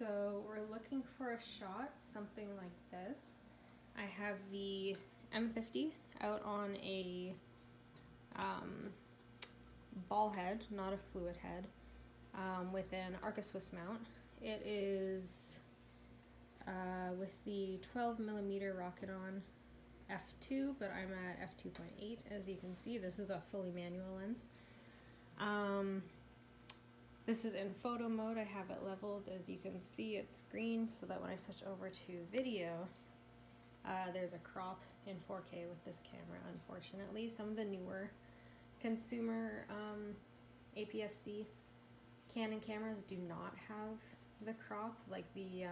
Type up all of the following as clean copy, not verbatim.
So we're looking for a shot, something like this. I have the M50 out on a ball head, not a fluid head, with an Arca Swiss mount. It is with the 12mm Rocket-On f2, but I'm at f2.8. As you can see, this is a fully manual lens. This is in photo mode. I have it leveled. As you can see, it's green, so that when I switch over to video, there's a crop in 4K with this camera, unfortunately. Some of the newer consumer APS-C Canon cameras do not have the crop, like the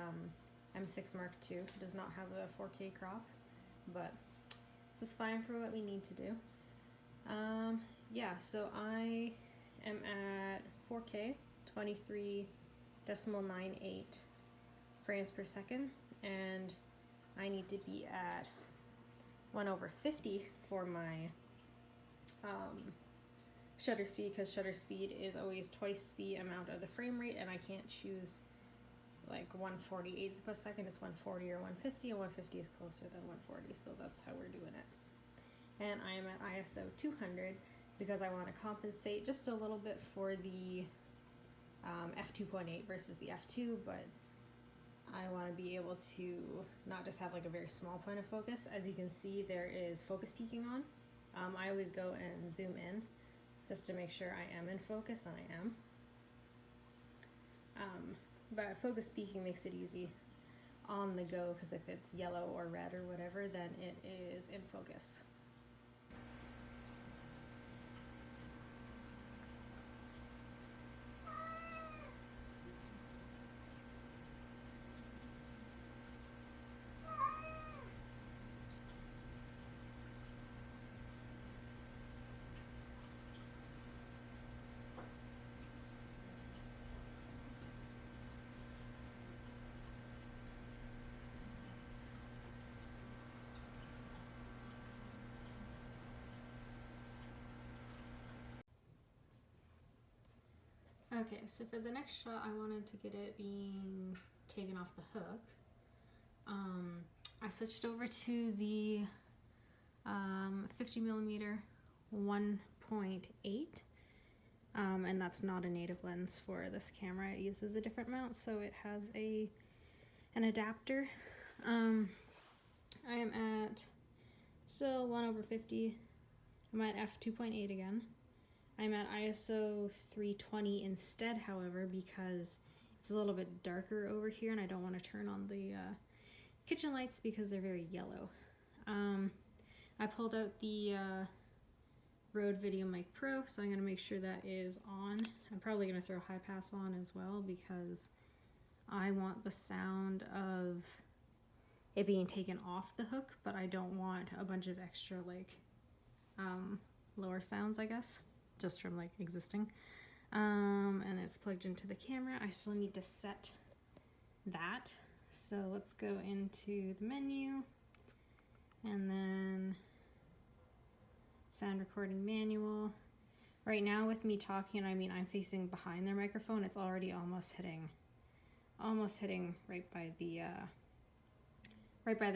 M6 Mark II does not have the 4K crop, but this is fine for what we need to do. Yeah, so I am at 4K, 23.98 frames per second, and I need to be at 1/50 for my shutter speed, because shutter speed is always twice the amount of the frame rate, and I can't choose like 1/48 of a second. It's 140 or 150, and 150 is closer than 140, so that's how we're doing it. And I am at ISO 200 because I want to compensate just a little bit for the f2.8 versus the f2, but I want to be able to not just have like a very small point of focus. As you can see, there is focus peaking on. I always go and zoom in just to make sure I am in focus, and I am. But focus peaking makes it easy on the go, because if it's yellow or red or whatever, then it is in focus. Okay, so for the next shot, I wanted to get it being taken off the hook. I switched over to the 50mm 1.8, and that's not a native lens for this camera. It uses a different mount, so it has an adapter. I am at still 1/50. I'm at f2.8 again. I'm at ISO 320 instead, however, because it's a little bit darker over here, and I don't want to turn on the kitchen lights because they're very yellow. I pulled out the Rode VideoMic Pro, so I'm going to make sure that is on. I'm probably going to throw high pass on as well, because I want the sound of it being taken off the hook, but I don't want a bunch of extra like lower sounds, I guess, just from like existing. And it's plugged into the camera. I still need to set that, so let's go into the menu, and then sound recording manual. Right now with me talking, I mean I'm facing behind the microphone. It's already almost hitting right by the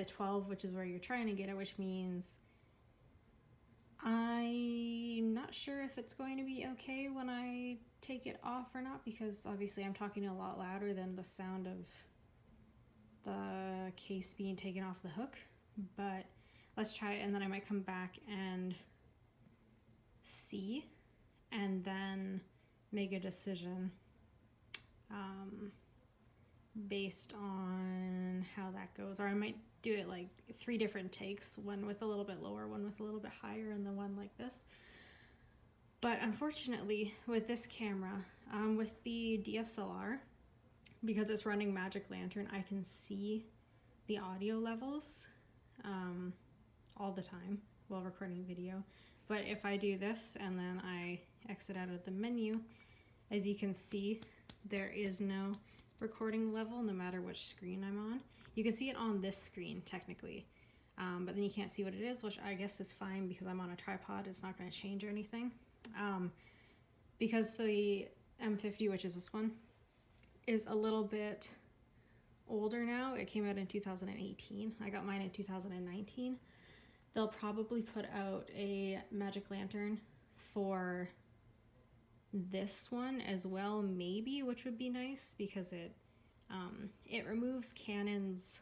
12, which is where you're trying to get it, which means I'm not sure if it's going to be okay when I take it off or not, because obviously I'm talking a lot louder than the sound of the case being taken off the hook. But let's try it, and then I might come back and see, and then make a decision based on how that goes. Or I might do it like 3 different takes, one with a little bit lower, one with a little bit higher, and then one like this. But unfortunately with this camera, with the DSLR, because it's running Magic Lantern, I can see the audio levels all the time while recording video. But if I do this and then I exit out of the menu, as you can see, there is no recording level no matter which screen I'm on. You can see it on this screen technically, but then you can't see what it is, which I guess is fine because I'm on a tripod. It's not going to change or anything. Because the M50, which is this one, is a little bit older now. It came out in 2018. I got mine in 2019. They'll probably put out a magic lantern for this one as well, maybe, which would be nice because it removes Canon's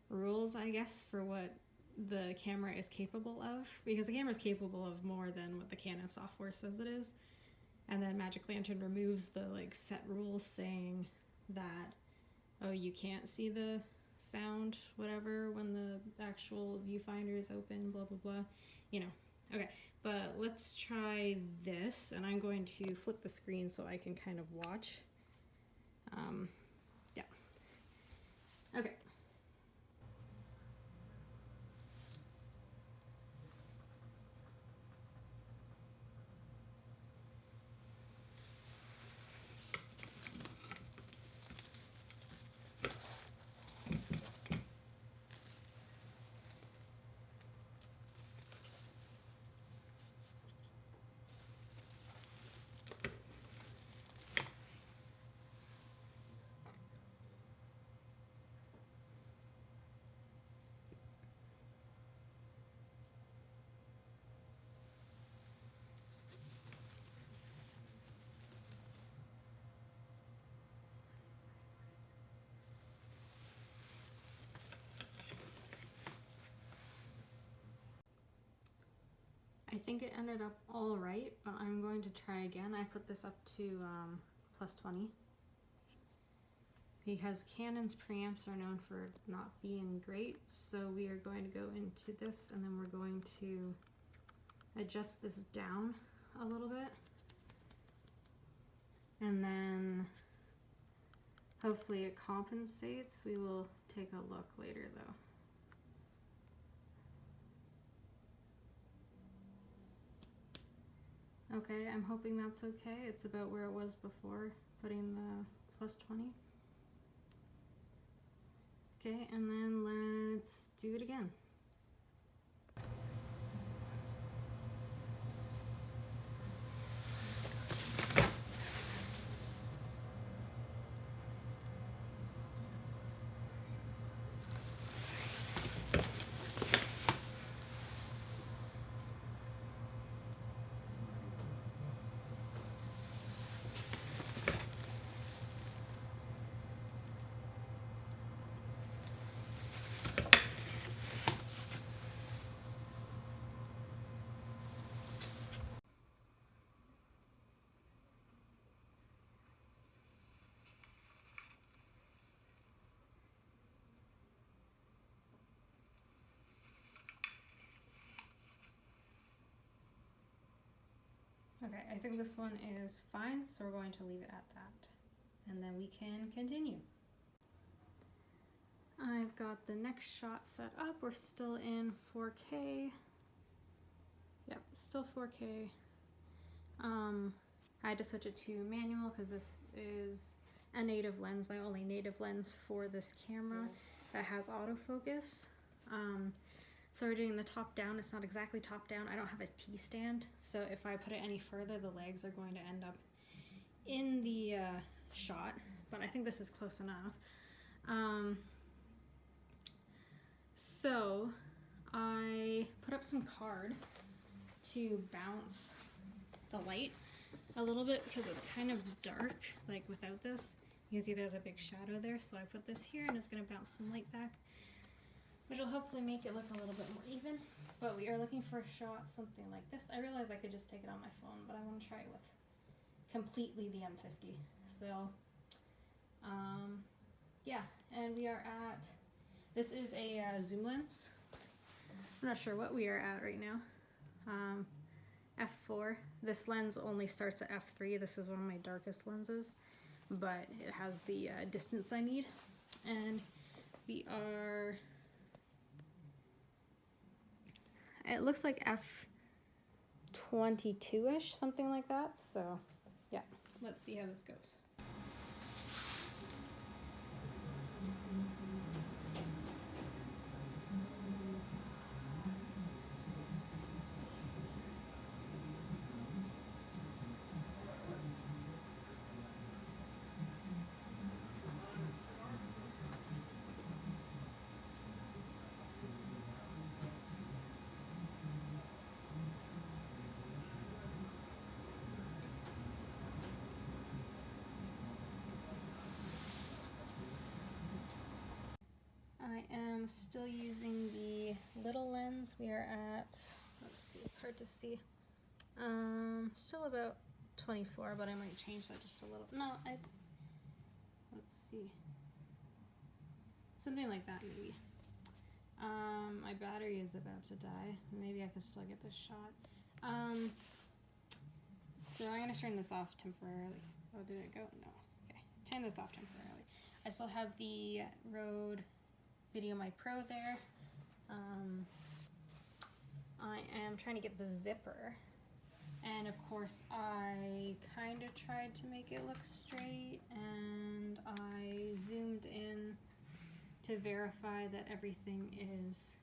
rules, I guess, for what the camera is capable of, because the camera is capable of more than what the Canon software says it is. And then Magic Lantern removes the like set rules saying that, oh, you can't see the sound, whatever, when the actual viewfinder is open, blah, blah, blah, you know. Okay, but let's try this, and I'm going to flip the screen so I can kind of watch. Yeah. Okay. I think it ended up all right, but I'm going to try again. I put this up to plus 20 because Canon's preamps are known for not being great. So we are going to go into this, and then we're going to adjust this down a little bit. And then hopefully it compensates. We will take a look later though. Okay, I'm hoping that's okay. It's about where it was before putting the plus 20. Okay, and then let's do it again. Okay, I think this one is fine, so we're going to leave it at that. And then we can continue. I've got the next shot set up. We're still in 4K. Yep, still 4K. I had to switch it to manual because this is a native lens, my only native lens for this camera that has autofocus. So we're doing the top down. It's not exactly top down. I don't have a T-stand, so if I put it any further, the legs are going to end up in the shot, but I think this is close enough. So I put up some card to bounce the light a little bit because it's kind of dark, like without this. You can see there's a big shadow there, so I put this here and it's going to bounce some light back, which will hopefully make it look a little bit more even. But we are looking for a shot, something like this. I realize I could just take it on my phone, but I want to try it with completely the M50. So, yeah, and we are at, this is a zoom lens. I'm not sure what we are at right now. F4. This lens only starts at F3. This is one of my darkest lenses, but it has the distance I need. And we are, it looks like F22-ish, something like that. So yeah, let's see how this goes. I am still using the little lens. We are at, let's see, it's hard to see. Still about 24, but I might change that just a little. No, let's see. Something like that maybe. My battery is about to die. Maybe I can still get this shot. So I'm gonna turn this off temporarily. Oh, did it go? No. Okay, turn this off temporarily. I still have the Rode VideoMic Pro there. I am trying to get the zipper. And of course I kind of tried to make it look straight, and I zoomed in to verify that everything is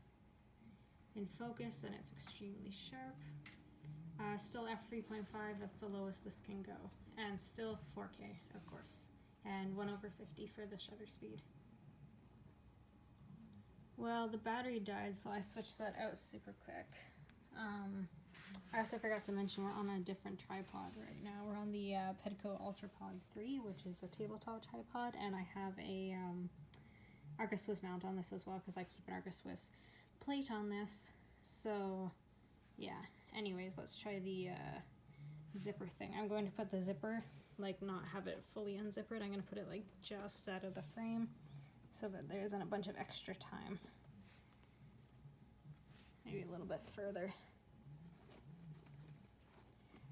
in focus and it's extremely sharp. Still f3.5, that's the lowest this can go. And still 4K, of course. And 1/50 for the shutter speed. Well, the battery died, so I switched that out super quick. I also forgot to mention we're on a different tripod right now. We're on the Pedco UltraPod 3, which is a tabletop tripod, and I have a Arca Swiss mount on this as well because I keep an Arca Swiss plate on this. So, yeah. Anyways, let's try the zipper thing. I'm going to put the zipper, like not have it fully unzippered. I'm going to put it like just out of the frame so that there isn't a bunch of extra time. Maybe a little bit further.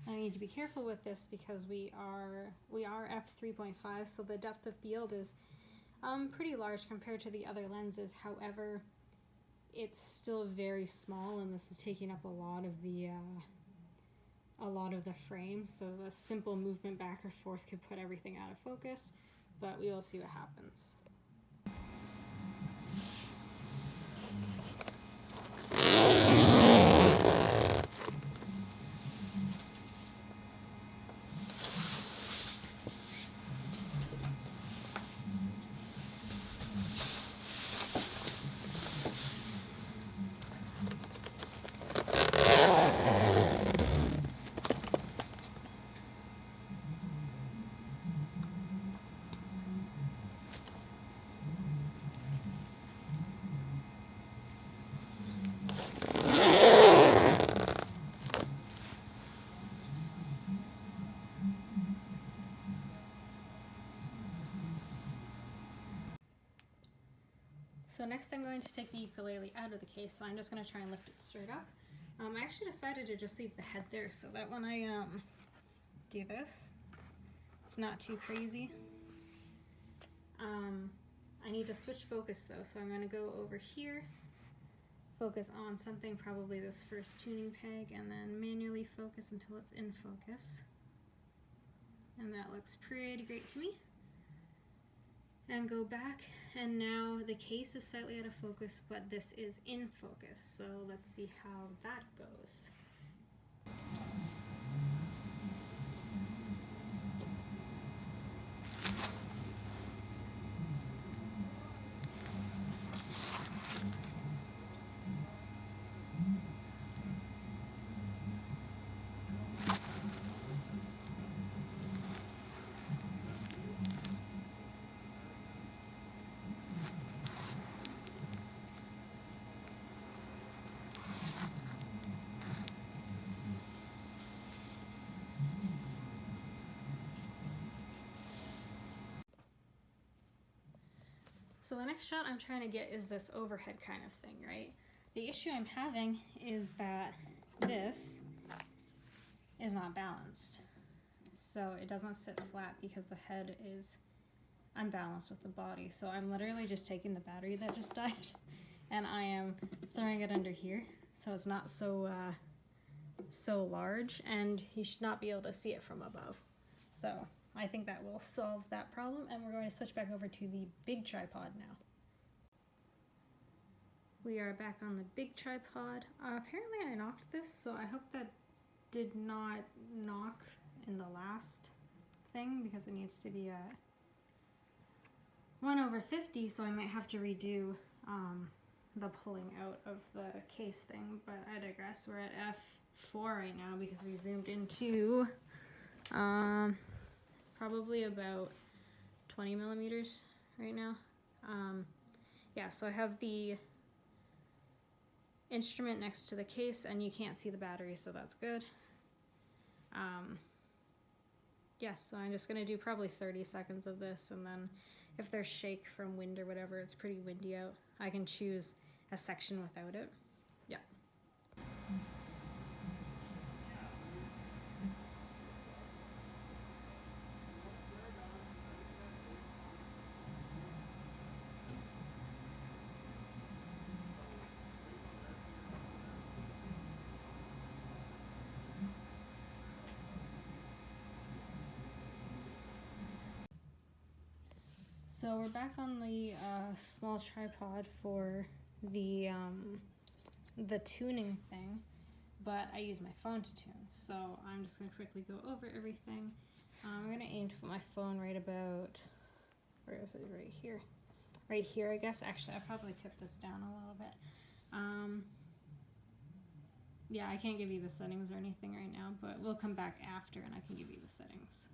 I need to be careful with this because we are f3.5, so the depth of field is pretty large compared to the other lenses. However, it's still very small, and this is taking up a lot of the frame. So a simple movement back or forth could put everything out of focus, but we will see what happens. So next I'm going to take the ukulele out of the case, so I'm just going to try and lift it straight up. I actually decided to just leave the head there so that when I do this, it's not too crazy. I need to switch focus though, so I'm going to go over here, focus on something, probably this first tuning peg, and then manually focus until it's in focus. And that looks pretty great to me. And go back, and now the case is slightly out of focus, but this is in focus, so let's see how that goes. So the next shot I'm trying to get is this overhead kind of thing, right? The issue I'm having is that this is not balanced. So it doesn't sit flat because the head is unbalanced with the body. So I'm literally just taking the battery that just died and I am throwing it under here so it's not so large, and you should not be able to see it from above. So I think that will solve that problem, and we're going to switch back over to the big tripod now. We are back on the big tripod. Apparently I knocked this, so I hope that did not knock in the last thing because it needs to be at 1/50, so I might have to redo the pulling out of the case thing, but I digress. We're at f4 right now because we zoomed into probably about 20 millimeters right now. yeah, so I have the instrument next to the case, and you can't see the battery, so that's good. Yeah, so I'm just gonna do probably 30 seconds of this, and then if there's shake from wind or whatever, it's pretty windy out, I can choose a section without it. Yeah. So we're back on the small tripod for the tuning thing, but I use my phone to tune. So I'm just going to quickly go over everything. I'm going to aim to put my phone right about, where is it, right here? Right here, I guess. Actually, I'll probably tip this down a little bit. Yeah, I can't give you the settings or anything right now, but we'll come back after and I can give you the settings.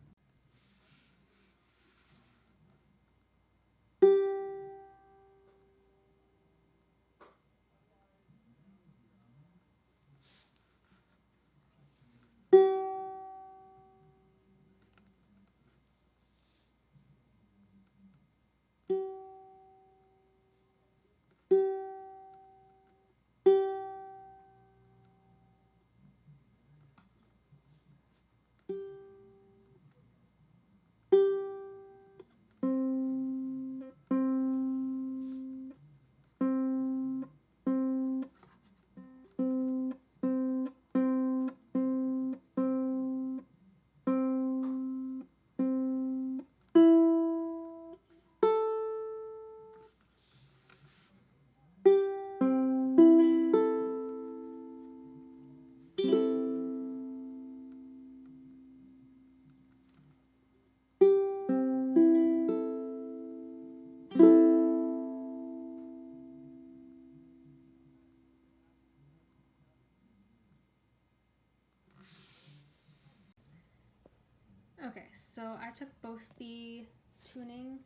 Okay, so I took both the tuning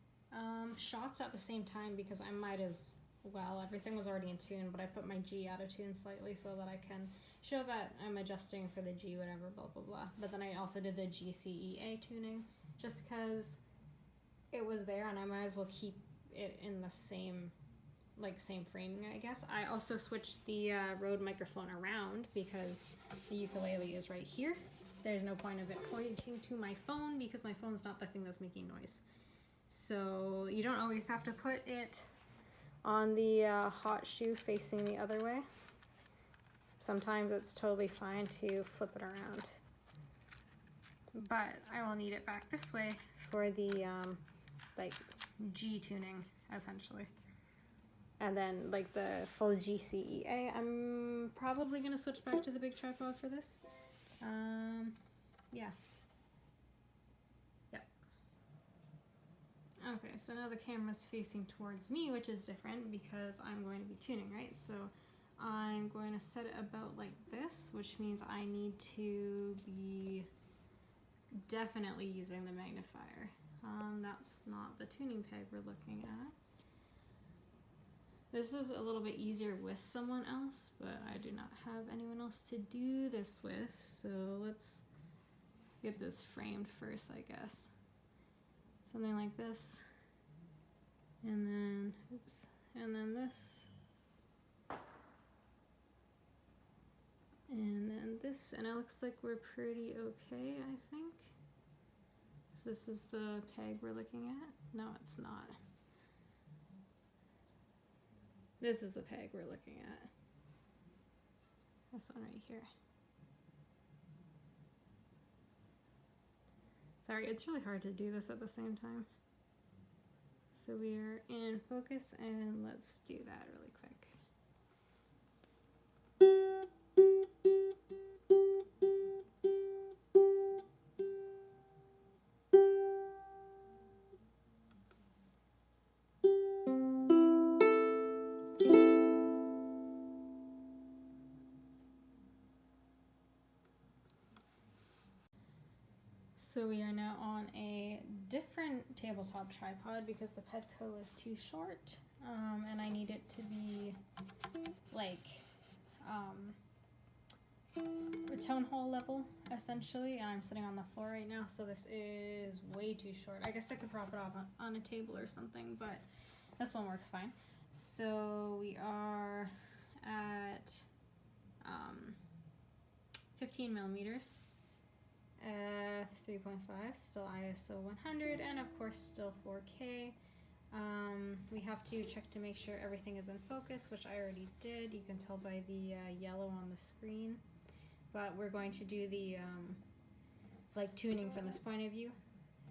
shots at the same time because I might as well. Everything was already in tune, but I put my G out of tune slightly so that I can show that I'm adjusting for the G, whatever, blah, blah, blah. But then I also did the GCEA tuning just because it was there and I might as well keep it in the same framing, I guess. I also switched the Rode microphone around because the ukulele is right here. There's no point of it pointing to my phone because my phone's not the thing that's making noise. So you don't always have to put it on the hot shoe facing the other way. Sometimes it's totally fine to flip it around. But I will need it back this way for the like G tuning, essentially. And then like the full GCEA, I'm probably gonna switch back to the big tripod for this. Yeah. Yep. Okay, so now the camera's facing towards me, which is different because I'm going to be tuning, right? So I'm going to set it about like this, which means I need to be definitely using the magnifier. That's not the tuning peg we're looking at. This is a little bit easier with someone else, but I do not have anyone else to do this with, so let's get this framed first, I guess. Something like this, and then, oops, and then this, and then this, and it looks like we're pretty okay, I think. So this is the peg we're looking at? No, it's not. This is the peg we're looking at. This one right here. Sorry, it's really hard to do this at the same time. So we are in focus, and let's do that really quick. So we are now on a different tabletop tripod because the Petco is too short. and I need it to be like a tone hole level essentially, and I'm sitting on the floor right now, so this is way too short. I guess I could prop it off on a table or something, but this one works fine. So we are at 15 millimeters, f3.5, still ISO 100, and of course still 4K. We have to check to make sure everything is in focus, which I already did. You can tell by the yellow on the screen. But we're going to do the like tuning from this point of view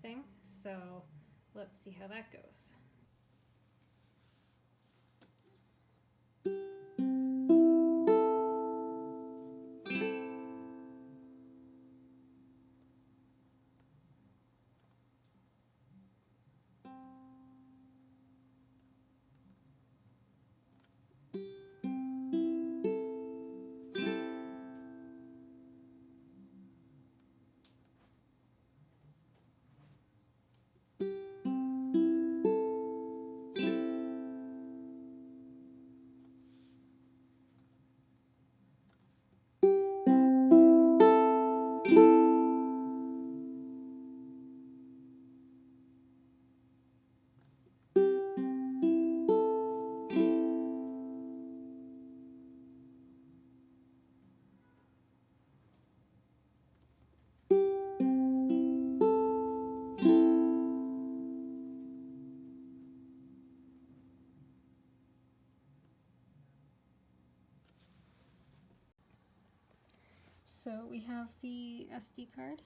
thing. So let's see how that goes. So we have the SD card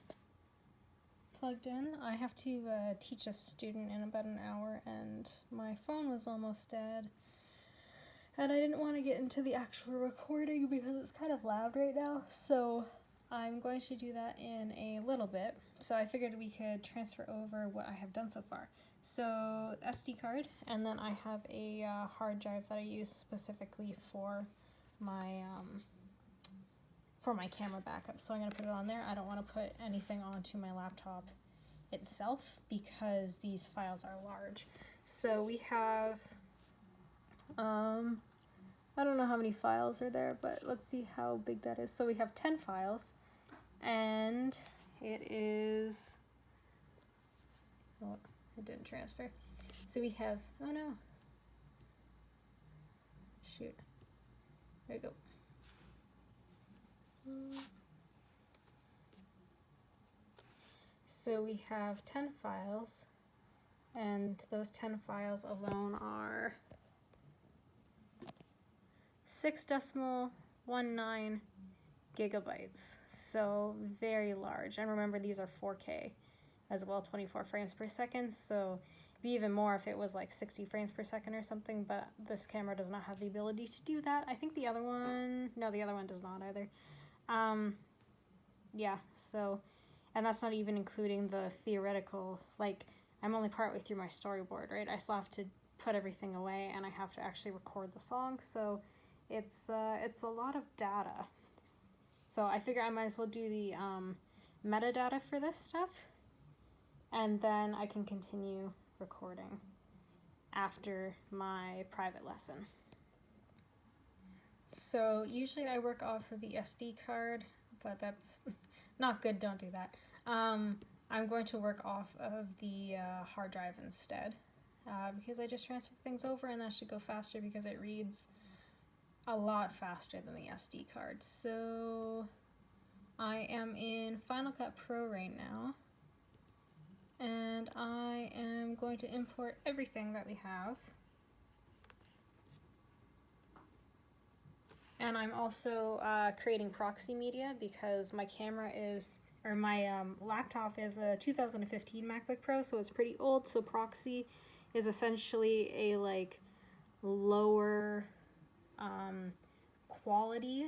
plugged in. I have to teach a student in about an hour, and my phone was almost dead. And I didn't want to get into the actual recording because it's kind of loud right now, so I'm going to do that in a little bit. So I figured we could transfer over what I have done so far. So SD card, and then I have a hard drive that I use specifically for my camera backup. So I'm going to put it on there. I don't want to put anything onto my laptop itself because these files are large. So we have, I don't know how many files are there, but let's see how big that is. So we have 10 files, and it is, oh, it didn't transfer. So we have, oh no, shoot, there we go. So we have 10 files, and those 10 files alone are 6.19 gigabytes, so very large. And remember, these are 4K as well, 24 frames per second, so it'd be even more if it was like 60 frames per second or something, but this camera does not have the ability to do that. I think the other one, no, the other one does not either. Yeah, so, and that's not even including the theoretical, like, I'm only partway through my storyboard, right? I still have to put everything away, and I have to actually record the song, so it's a lot of data. So I figure I might as well do the metadata for this stuff, and then I can continue recording after my private lesson. So usually I work off of the SD card, but that's not good, don't do that. I'm going to work off of the hard drive instead, because I just transfer things over, and that should go faster because it reads a lot faster than the SD card. So I am in Final Cut Pro right now, and I am going to import everything that we have. And I'm also creating proxy media because my camera is, or my laptop is a 2015 MacBook Pro, so it's pretty old. So proxy is essentially a like lower quality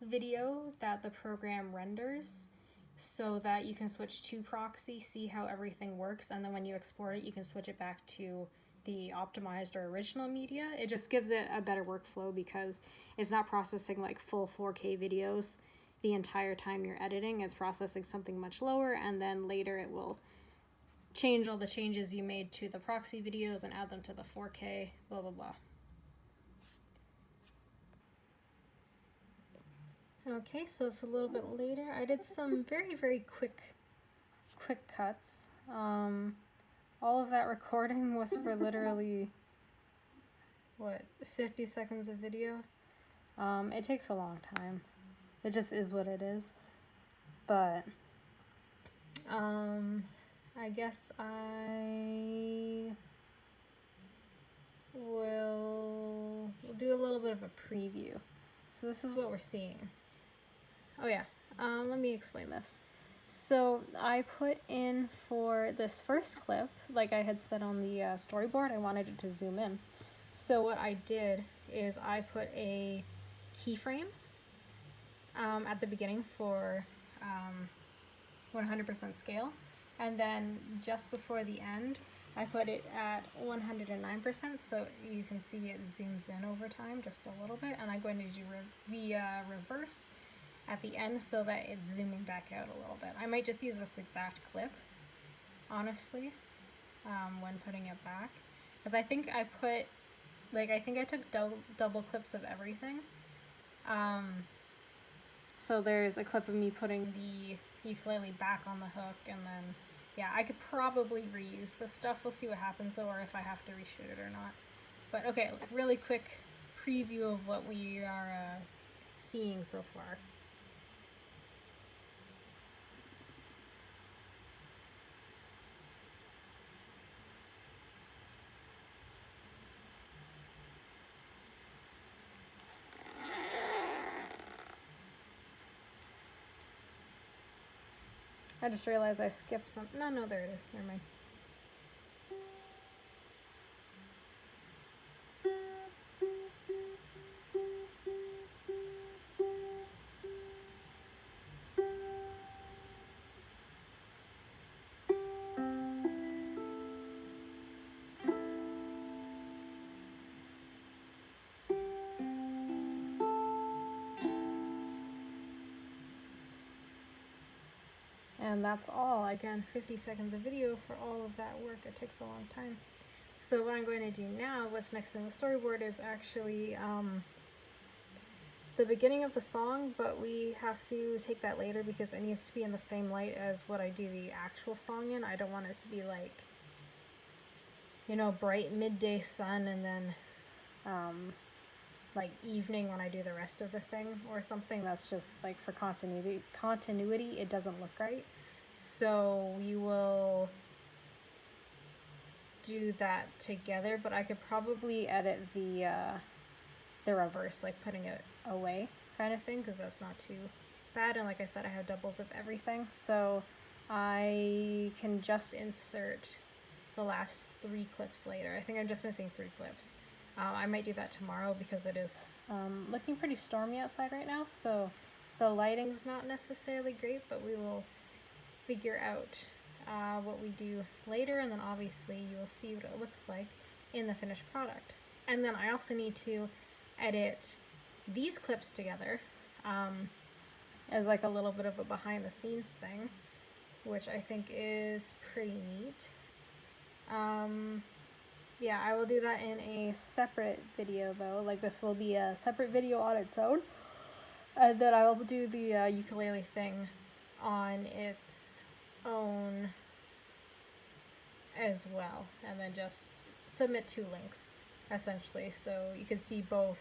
video that the program renders so that you can switch to proxy, see how everything works, and then when you export it, you can switch it back to the optimized or original media. It just gives it a better workflow because it's not processing like full 4K videos the entire time you're editing. It's processing something much lower, and then later it will change all the changes you made to the proxy videos and add them to the 4K, blah, blah, blah. Okay, so it's a little bit later. I did some very, very quick cuts. All of that recording was for literally, what, 50 seconds of video? It takes a long time. It just is what it is. But, I guess we'll do a little bit of a preview. So this is what we're seeing. Oh yeah, let me explain this. So I put in for this first clip, like I had said on the storyboard, I wanted it to zoom in. So what I did is I put a keyframe at the beginning for 100% scale, and then just before the end I put it at 109%, so you can see it zooms in over time just a little bit, and I'm going to do the reverse at the end so that it's zooming back out a little bit. I might just use this exact clip, honestly, when putting it back, because I think I put, like, I think I took double clips of everything. So there's a clip of me putting the ukulele back on the hook, and then, yeah, I could probably reuse this stuff. We'll see what happens, or if I have to reshoot it or not. But okay, really quick preview of what we are seeing so far. I just realized I skipped some. No, there it is. Never mind. And that's all. Again, 50 seconds of video for all of that work. It takes a long time. So what I'm going to do now, what's next in the storyboard, is actually the beginning of the song, but we have to take that later because it needs to be in the same light as what I do the actual song in. I don't want it to be like, you know, bright midday sun and then like evening when I do the rest of the thing or something. That's just like for continuity it doesn't look right. So we will do that together, but I could probably edit the reverse, like putting it away kind of thing, because that's not too bad. And like I said, I have doubles of everything, so I can just insert the last 3 clips later. I think I'm just missing 3 clips. I might do that tomorrow because it is looking pretty stormy outside right now, so the lighting's not necessarily great, but we will figure out what we do later, and then obviously you'll see what it looks like in the finished product. And then I also need to edit these clips together as like a little bit of a behind the scenes thing, which I think is pretty neat. Yeah, I will do that in a separate video though. Like, this will be a separate video on its own, and then I will do the ukulele thing on its own as well, and then just submit 2 links essentially, so you can see both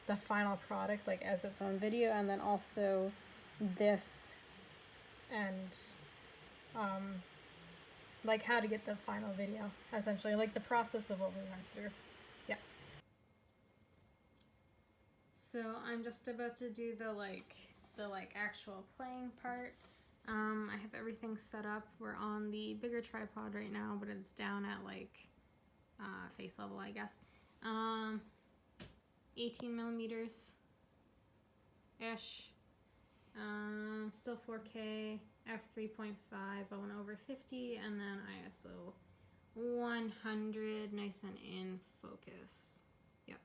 the final product like as its own video, and then also this and like how to get the final video, essentially, like the process of what we went through. Yeah. So I'm just about to do the actual playing part. I have everything set up. We're on the bigger tripod right now, but it's down at like face level, I guess. 18 millimeters ish. Still 4K, f3.5, I went over 50, and then ISO 100, nice and in focus. Yep.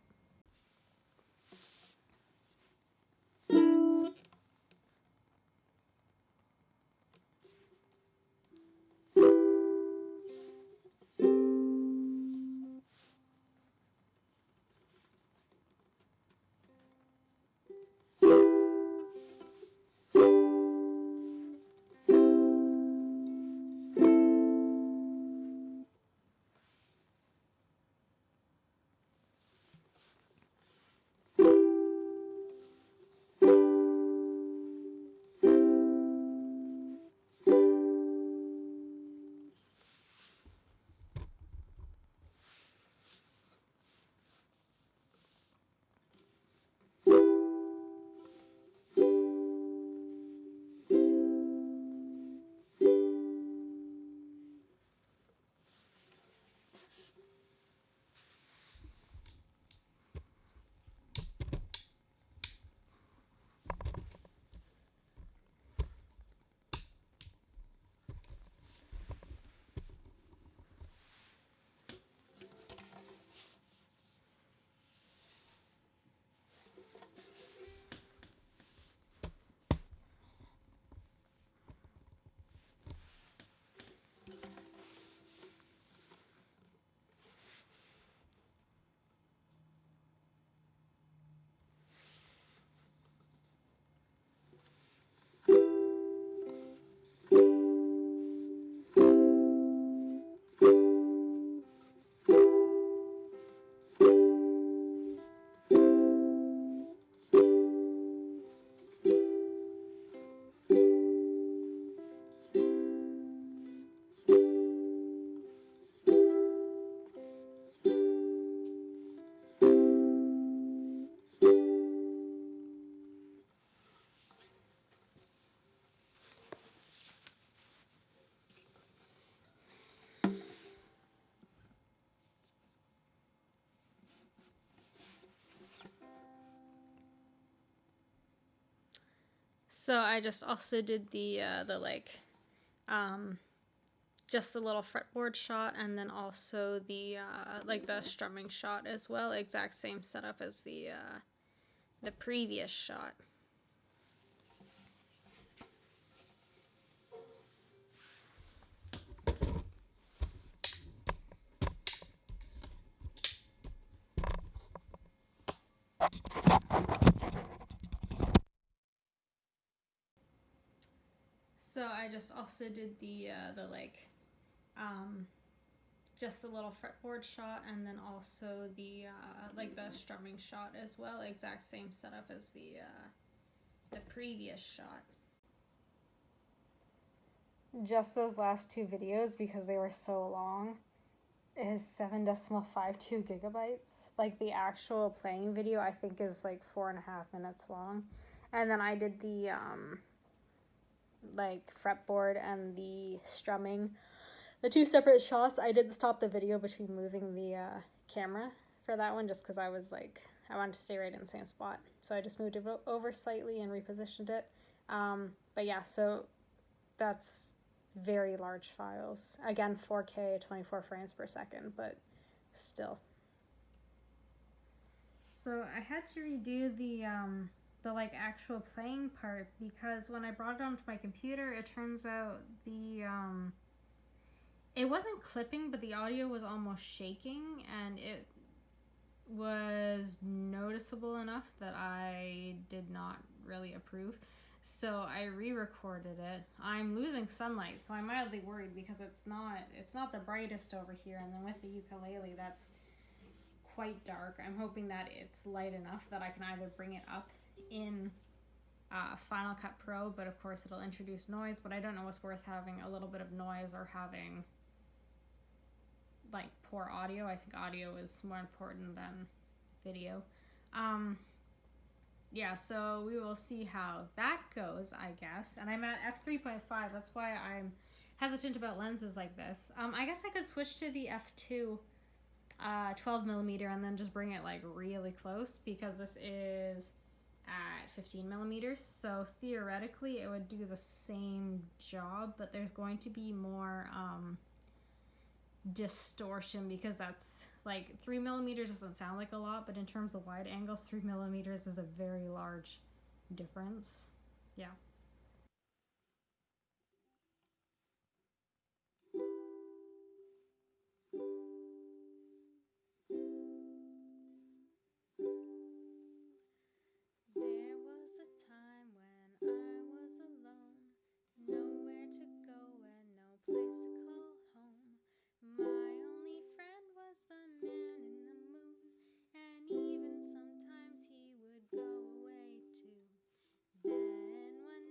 So I just also did the like just the little fretboard shot, and then also the like the strumming shot as well. Exact same setup as the previous shot. So I just also did the like just the little fretboard shot, and then also the like the strumming shot as well. Exact same setup as the previous shot. Just those last two videos, because they were so long, is 7.52 gigabytes. Like the actual playing video I think is like 4.5 minutes long. And then I did the like fretboard and the strumming, the two separate shots. I did stop the video between moving the camera for that one, just because I was like, I wanted to stay right in the same spot, so I just moved it over slightly and repositioned it. But yeah, so that's very large files. Again, 4K, 24 frames per second, but still. So I had to redo the like actual playing part, because when I brought it onto my computer, it turns out the it wasn't clipping, but the audio was almost shaking, and it was noticeable enough that I did not really approve. So I re-recorded it. I'm losing sunlight, so I'm mildly worried, because it's not the brightest over here, and then with the ukulele, that's quite dark. I'm hoping that it's light enough that I can either bring it up in Final Cut Pro, but of course it'll introduce noise, but I don't know what's worth having a little bit of noise or having like poor audio. I think audio is more important than video. Yeah, so we will see how that goes, I guess. And I'm at f3.5. That's why I'm hesitant about lenses like this. I guess I could switch to the f2 12 millimeter and then just bring it like really close, because this is at 15 millimeters. So theoretically it would do the same job, but there's going to be more distortion, because that's like 3 millimeters doesn't sound like a lot, but in terms of wide angles, 3 millimeters is a very large difference. Yeah. There was a time when I was alone, nowhere to go and no place to call home. My only friend was the man in the moon, and even sometimes he would go away too. Then one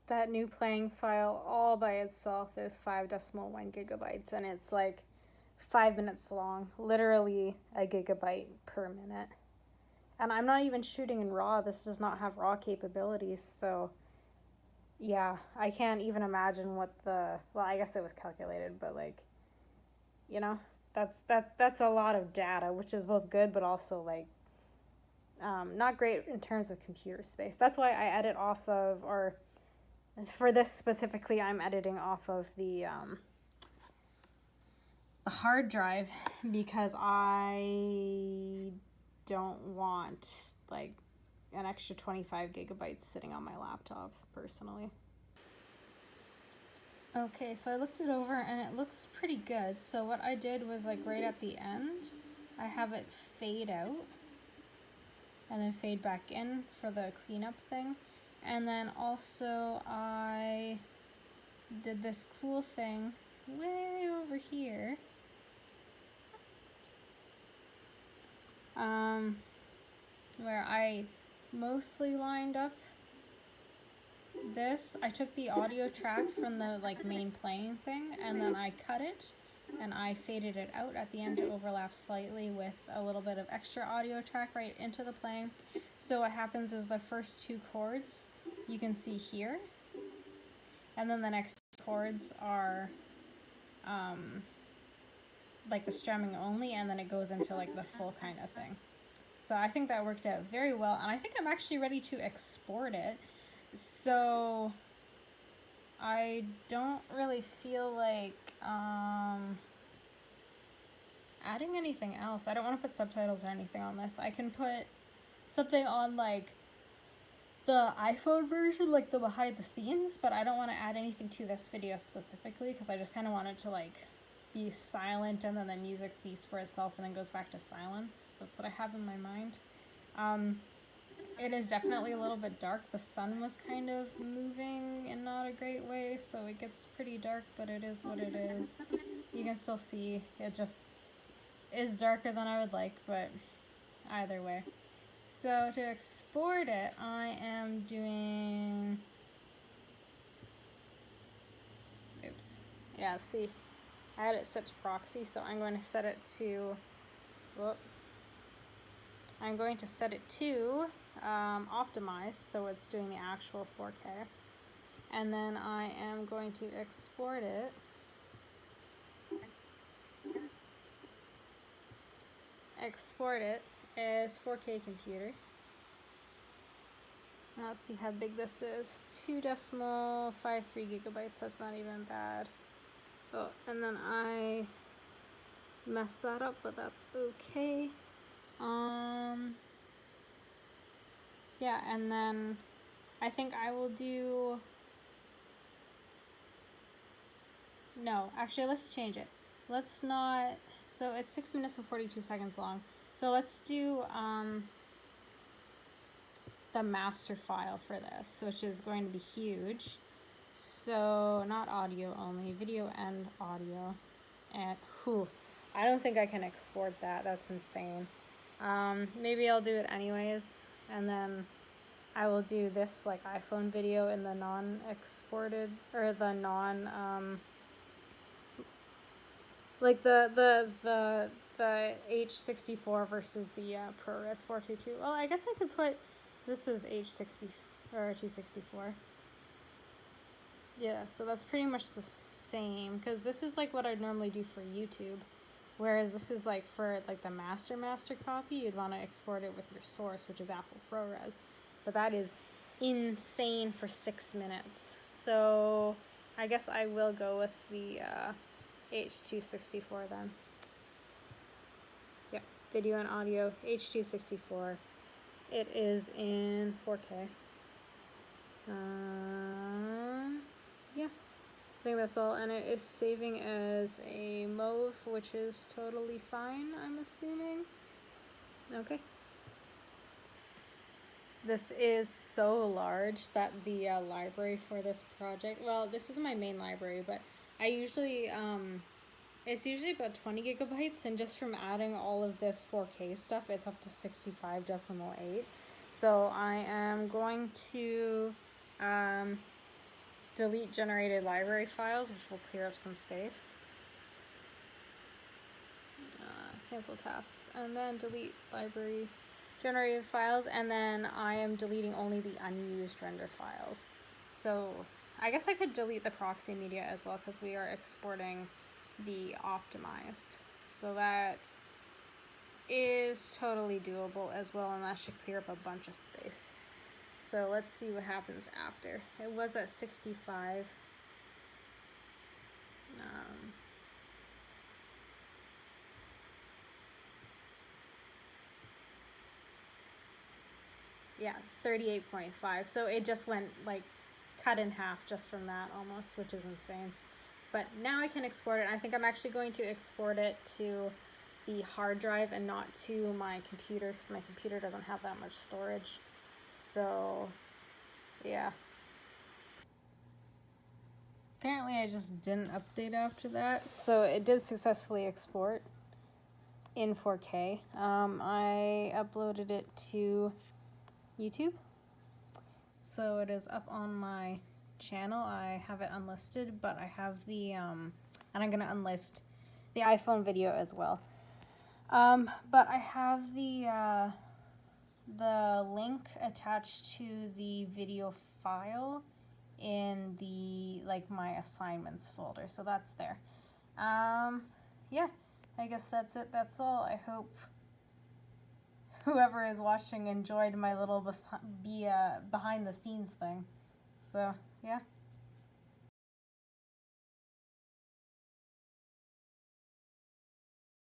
that new playing file all by itself is 5.1 gigabytes, and it's like 5 minutes long, literally a gigabyte per minute. And I'm not even shooting in RAW. This does not have RAW capabilities, so yeah, I can't even imagine what the, well, I guess it was calculated, but like, you know, that's a lot of data, which is both good but also like not great in terms of computer space. That's why I edit off of, or for this specifically, I'm editing off of the hard drive, because I don't want like an extra 25 gigabytes sitting on my laptop personally. Okay, so I looked it over and it looks pretty good. So what I did was, like, right at the end, I have it fade out and then fade back in for the cleanup thing. And then also I did this cool thing way over here. Where I mostly lined up this. I took the audio track from the like main playing thing, and then I cut it and I faded it out at the end to overlap slightly with a little bit of extra audio track right into the playing. So what happens is the first two chords you can see here, and then the next chords are like the strumming only, and then it goes into like the full kind of thing. So I think that worked out very well, and I think I'm actually ready to export it. So I don't really feel like adding anything else. I don't want to put subtitles or anything on this. I can put something on like the iPhone version, like the behind the scenes, but I don't want to add anything to this video specifically, because I just kind of want it to like be silent, and then the music speaks for itself and then goes back to silence. That's what I have in my mind. It is definitely a little bit dark. The sun was kind of moving in not a great way, so it gets pretty dark, but it is what it is. You can still see it just is darker than I would like, but either way. So to export it, I am doing, oops, yeah, see, I had it set to proxy, so I'm going to set it to, optimized, so it's doing the actual 4K. And then I am going to export it as 4K computer. Now let's see how big this is. 2.53 gigabytes, that's not even bad. Oh, and then I messed that up, but that's okay. Yeah, and then I think I will do, no, actually let's change it. Let's not, so it's 6 minutes and 42 seconds long. So let's do the master file for this, which is going to be huge. So not audio only, video and audio. And I don't think I can export that. That's insane. Maybe I'll do it anyways, and then I will do this like iPhone video in the non-exported, or the non like the H64 versus the ProRes 422. Well, I guess I could put, this is H60 or 264. Yeah, so that's pretty much the same, because this is like what I'd normally do for YouTube, whereas this is like for like the master copy, you'd want to export it with your source, which is Apple ProRes, but that is insane for 6 minutes. So I guess I will go with the H264 then. Yep, video and audio, H264. It is in 4K. Yeah, I think that's all, and it is saving as a MOV, which is totally fine, I'm assuming. Okay. This is so large that the library for this project, well, this is my main library, but I usually, it's usually about 20 gigabytes, and just from adding all of this 4K stuff, it's up to 65.8. So I am going to delete generated library files, which will clear up some space. Cancel tasks, and then delete library generated files, and then I am deleting only the unused render files. So I guess I could delete the proxy media as well, because we are exporting the optimized. So that is totally doable as well, and that should clear up a bunch of space. So let's see what happens after. It was at 65. Yeah, 38.5. So it just went like cut in half just from that almost, which is insane. But now I can export it. I think I'm actually going to export it to the hard drive and not to my computer, because my computer doesn't have that much storage. So yeah. Apparently I just didn't update after that. So it did successfully export in 4K. I uploaded it to YouTube. So it is up on my channel. I have it unlisted, but I have the, and I'm going to unlist the iPhone video as well. But I have the link attached to the video file in the, like, my assignments folder. So that's there. Yeah, I guess that's it. That's all. I hope whoever is watching enjoyed my little behind the scenes thing. So, yeah.